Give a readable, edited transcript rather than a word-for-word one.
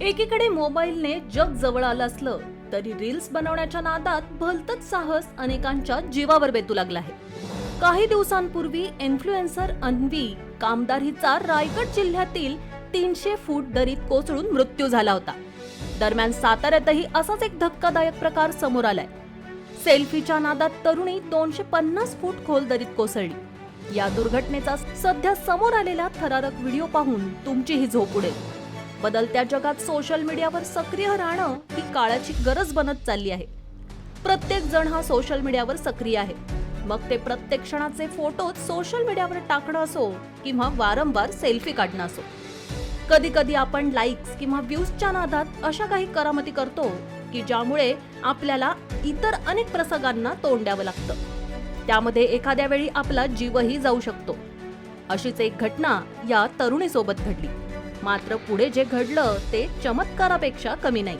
एकीकडे मोबाईलने जग जवळ आलं असलं तरी रील्स बनवण्याच्या नादात भलतंच साहस अनेकांच्या जीवावर बेतू लागलं आहे. काही दिवसांपूर्वी इन्फ्लुएन्सर अन्वी कामदार हिचा रायगड जिल्ह्यातील 300 फूट दरीत कोसळून मृत्यू झाला होता. दरम्यान साताऱ्यातही असाच एक धक्कादायक प्रकार समोर आलाय. सेल्फीच्या नादात तरुणी 250 फूट खोल दरीत कोसळली. या दुर्घटनेचा सध्या समोर आलेला थरारक व्हिडिओ पाहून तुमचीही झोप उडेल. बदलत्या जगात सोशल मीडियावर सक्रिय राहणं ही काळाची गरज बनत चालली आहे. प्रत्येक जण हा सोशल मीडियावर सक्रिय आहे. मग ते प्रत्येक क्षणाचे फोटो सोशल मीडियावर टाकणं असो किंवा वारंवार सेल्फी काढणं असो. कधी कधी आपण लाईक्स किंवा व्ह्यूजच्या नादात अशा काही करामती करतो की ज्यामुळे आपल्याला इतर अनेक प्रसंगांना तोंड द्यावं लागतं. त्यामध्ये एखाद्या वेळी आपला जीवही जाऊ शकतो. अशीच एक घटना या तरुणीसोबत घडली. मात्र पुढे जे घडलं ते चमत्कारापेक्षा कमी नाही.